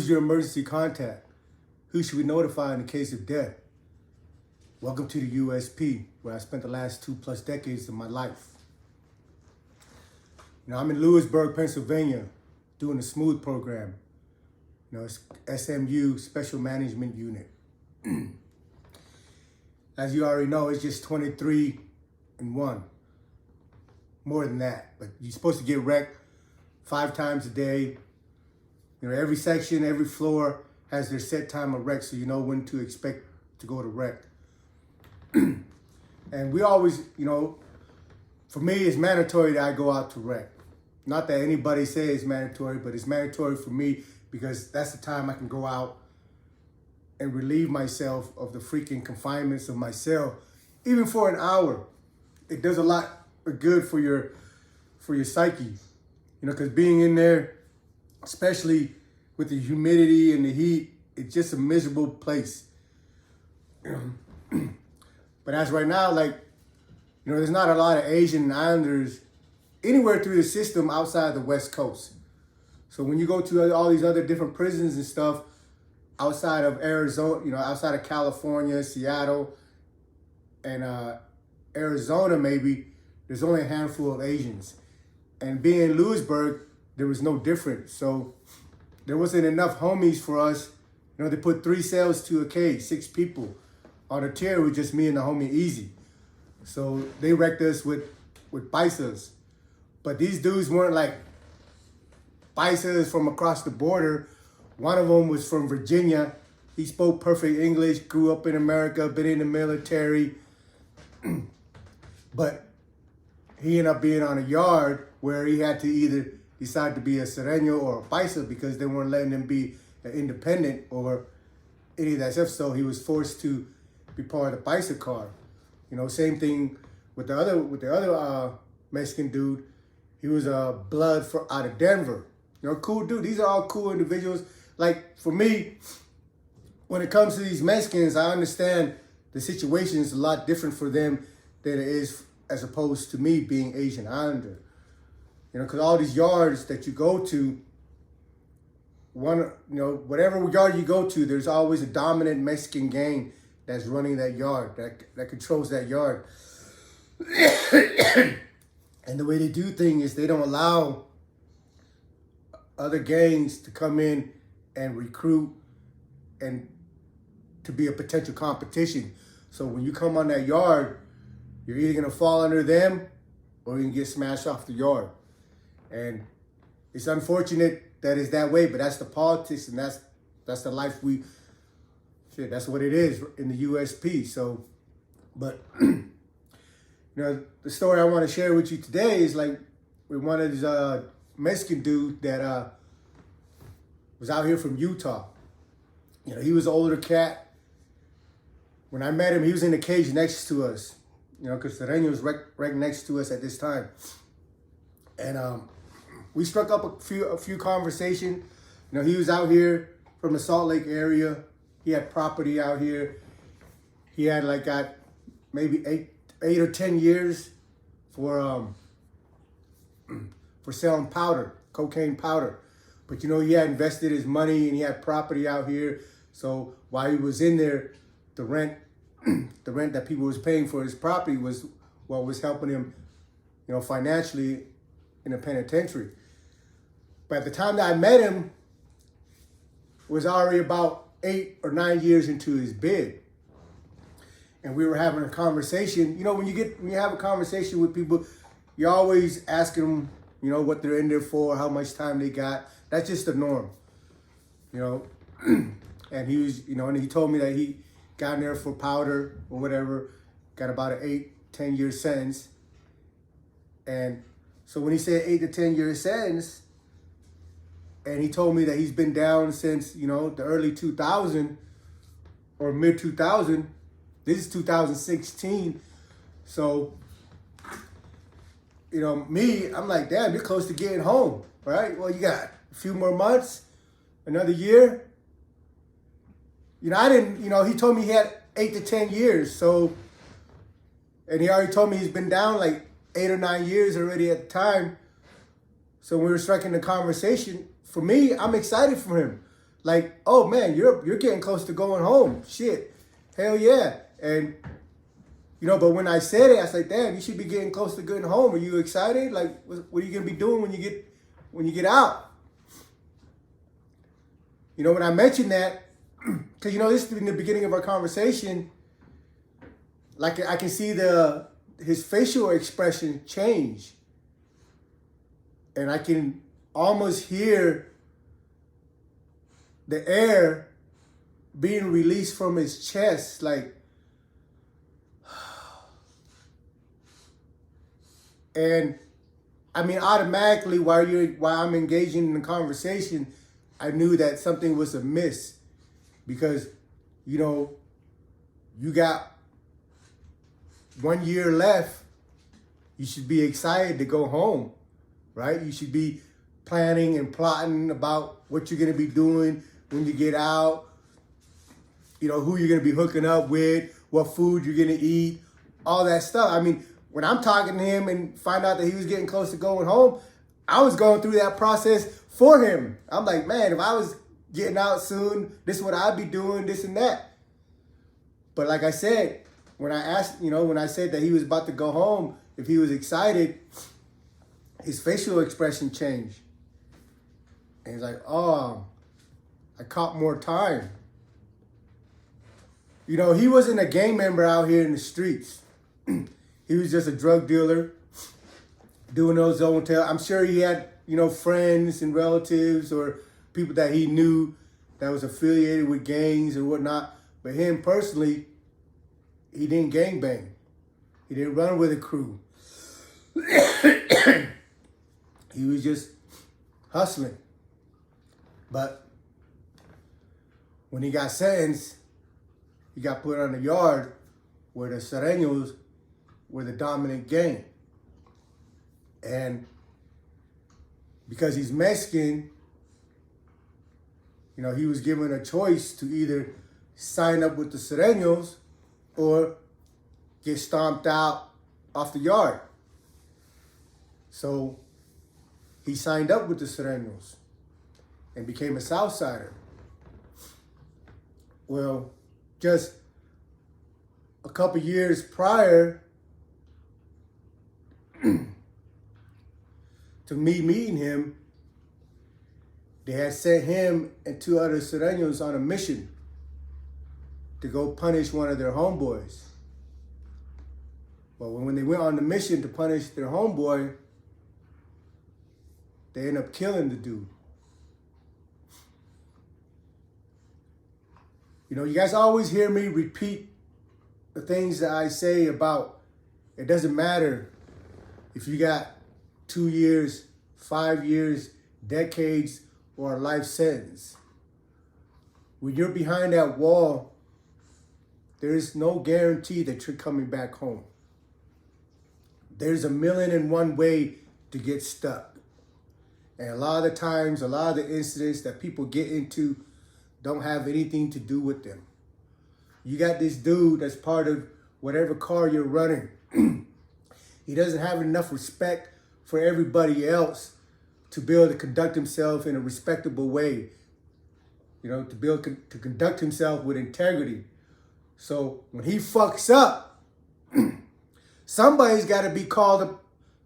Who's your emergency contact? Who should we notify in the case of death? Welcome to the USP, where I spent the last 2+ decades of my life. I'm in Lewisburg, Pennsylvania, doing the SMOOTH program. It's SMU, Special Management Unit. As you already know, it's just 23 and 1. More than that, but you're supposed to get wrecked 5 times a day. Every section, every floor has their set time of wreck, so you know when to expect to go to wreck. And we always, for me, it's mandatory that I go out to wreck. Not that anybody says it's mandatory, but it's mandatory for me because that's the time I can go out and relieve myself of the freaking confinements of my cell, even for an hour. It does a lot of good for your psyche, because being in there, especially with the humidity and the heat, it's just a miserable place. But as right now, there's not a lot of Asian Islanders anywhere through the system outside the West Coast. So when you go to all these other different prisons and stuff outside of Arizona, outside of California, Seattle, and Arizona maybe, there's only a handful of Asians. And being in Lewisburg, there was no different. So there wasn't enough homies for us. They put 3 cells to a cage, 6 people. On a tier with just me and the homie Easy. So they wrecked us with paisas. But these dudes weren't like paisas from across the border. One of them was from Virginia. He spoke perfect English, grew up in America, been in the military. But he ended up being on a yard where he had to either decide to be a Sereno or a paisa because they weren't letting him be an independent or any of that stuff. So he was forced to be part of the paisa car. Same thing with the other Mexican dude. He was blood out of Denver. Cool dude. These are all cool individuals. Like for me, when it comes to these Mexicans, I understand the situation is a lot different for them than it is as opposed to me being Asian Islander. Because all these yards that you go to, whatever yard you go to, there's always a dominant Mexican gang that's running that yard, that controls that yard. And the way they do things is they don't allow other gangs to come in and recruit and to be a potential competition. So when you come on that yard, you're either gonna fall under them or you can get smashed off the yard. And it's unfortunate that it's that way, but that's the politics and that's the life that's what it is in the USP. So, but, the story I want to share with you today is with one of these Mexican dudes that was out here from Utah. He was an older cat. When I met him, he was in the cage next to us, because Sereno was right next to us at this time. And we struck up a few conversation. He was out here from the Salt Lake area. He had property out here. He had got maybe 8 or 10 years for selling powder, cocaine powder. But he had invested his money and he had property out here. So while he was in there, the rent that people was paying for his property was what was helping him, financially in a penitentiary. But at the time that I met him, it was already about 8 or 9 years into his bid. And we were having a conversation. When you have a conversation with people, you're always asking them, what they're in there for, how much time they got. That's just the norm, And he was, and he told me that he got in there for powder or whatever, got about an 8-10 year sentence. And so when he said 8 to 10 year sentence, and he told me that he's been down since, the early 2000 or mid 2000. This is 2016. So, me, I'm like, damn, you're close to getting home, right? Well, you got a few more months, another year. I didn't, he told me he had 8 to 10 years. So, and he already told me he's been down 8 or 9 years already at the time. So when we were striking the conversation, for me, I'm excited for him like, oh man, you're getting close to going home. Shit, hell yeah. And but when I said it, I said, damn, you should be getting close to getting home. Are you excited? Like, what are you gonna be doing when you get out? When I mentioned that, because this is in the beginning of our conversation. Like, I can see his facial expression change, and I can almost hear the air being released from his chest, like. And I mean, automatically, while I'm engaging in the conversation, I knew that something was amiss, because, you got 1 year left. You should be excited to go home, right? You should be planning and plotting about what you're going to be doing when you get out, who you're going to be hooking up with, what food you're going to eat, all that stuff. I mean, when I'm talking to him and find out that he was getting close to going home, I was going through that process for him. I'm like, man, if I was getting out soon, this is what I'd be doing, this and that. But like I said, when I asked, when I said that he was about to go home, if he was excited, his facial expression changed. And he's like, oh, I caught more time. He wasn't a gang member out here in the streets. He was just a drug dealer doing those own tail. I'm sure he had, friends and relatives or people that he knew that was affiliated with gangs and whatnot. But him personally, he didn't gangbang. He didn't run with a crew. He was just hustling. But when he got sentenced, he got put on the yard where the Sereños were the dominant gang. And because he's Mexican, he was given a choice to either sign up with the Sereños or get stomped out off the yard. So he signed up with the Sereños and became a Southsider. Well, just a couple years prior to me meeting him, they had sent him and 2 other Sereños on a mission to go punish one of their homeboys. But when they went on the mission to punish their homeboy, they ended up killing the dude. You guys always hear me repeat the things that I say about it doesn't matter if you got 2 years, 5 years, decades, or a life sentence. When you're behind that wall, there is no guarantee that you're coming back home. There's 1,000,001 way to get stuck. And a lot of the times, a lot of the incidents that people get into don't have anything to do with them. You got this dude that's part of whatever car you're running. He doesn't have enough respect for everybody else to be able to conduct himself in a respectable way. To be able to conduct himself with integrity. So when he fucks up, somebody's got to be called up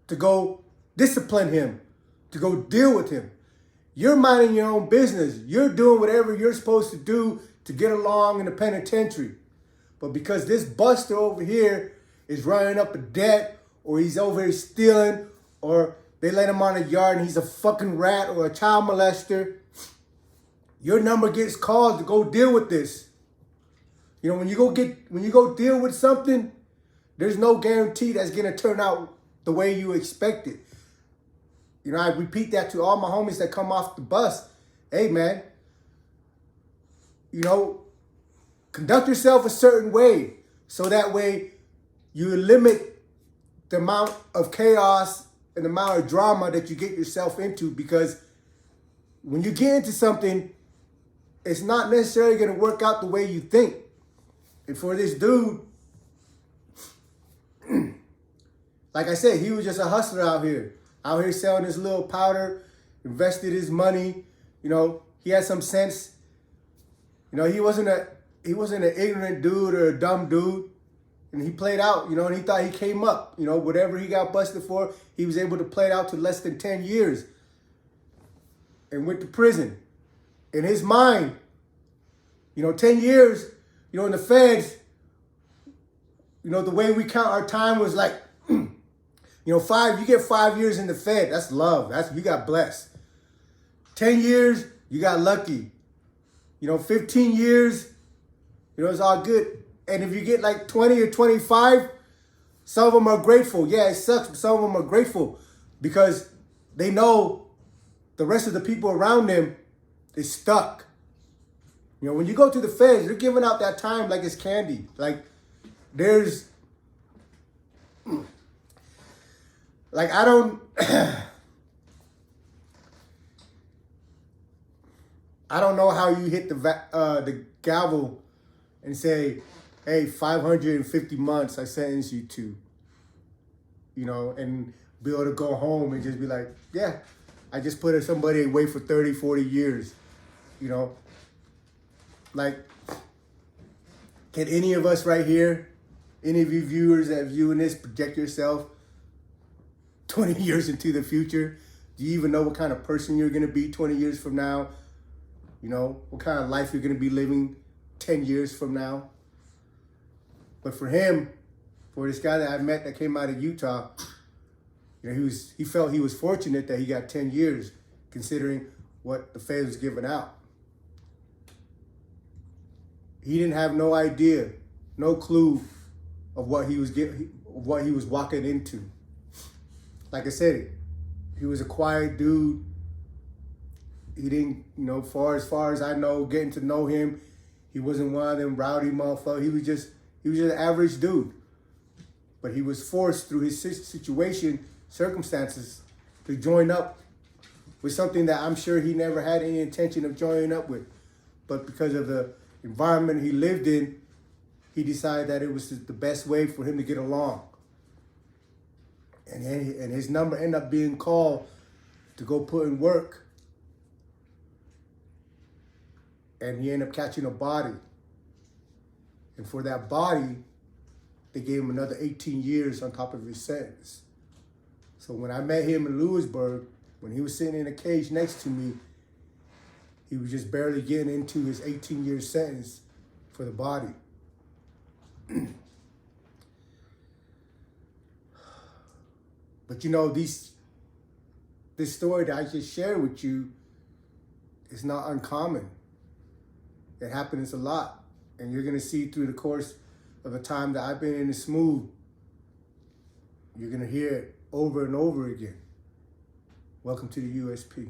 to go discipline him, to go deal with him. You're minding your own business. You're doing whatever you're supposed to do to get along in the penitentiary. But because this buster over here is running up a debt, or he's over here stealing, or they let him on the yard and he's a fucking rat or a child molester, your number gets called to go deal with this. When you go deal with something, there's no guarantee that's gonna turn out the way you expect it. I repeat that to all my homies that come off the bus. Hey, man, conduct yourself a certain way so that way you limit the amount of chaos and the amount of drama that you get yourself into, because when you get into something, it's not necessarily going to work out the way you think. And for this dude, like I said, he was just a hustler out here selling his little powder, invested his money. He had some sense You know, he wasn't an ignorant dude or a dumb dude. And he played out, you know, and he thought he came up. You know, whatever he got busted for, he was able to play it out to less than 10 years. And went to prison. In his mind, you know, 10 years, you know, in the feds, you know, the way we count our time was like, you know, you get 5 years in the Fed. That's love. You got blessed. 10 years, you got lucky. You know, 15 years, you know, it's all good. And if you get like 20 or 25, some of them are grateful. Yeah, it sucks, but some of them are grateful because they know the rest of the people around them is stuck. You know, when you go to the feds, they're giving out that time like it's candy. Like, there's... Like, I don't... I don't know how you hit the gavel and say, hey, 550 months I sentence you to. You know, and be able to go home and just be like, yeah, I just put somebody away for 30, 40 years. You know? Like, can any of us right here, any of you viewers that are viewing this, project yourself 20 years into the future? Do you even know what kind of person you're going to be 20 years from now? You know, what kind of life you're going to be living 10 years from now? But for him, for this guy that I met that came out of Utah, you know, he felt he was fortunate that he got 10 years, considering what the feds was giving out. He didn't have no idea, no clue of what he was walking into. Like I said, he was a quiet dude. He didn't, you know, as far as I know, getting to know him, he wasn't one of them rowdy motherfuckers. He was just an average dude. But he was forced through his circumstances, to join up with something that I'm sure he never had any intention of joining up with. But because of the environment he lived in, he decided that it was the best way for him to get along. And his number ended up being called to go put in work. And he ended up catching a body. And for that body, they gave him another 18 years on top of his sentence. So when I met him in Lewisburg, when he was sitting in a cage next to me, he was just barely getting into his 18-year sentence for the body. But you know, this story that I just shared with you is not uncommon. It happens a lot. And you're going to see through the course of the time that I've been in In-SMU, you're going to hear it over and over again. Welcome to the USP.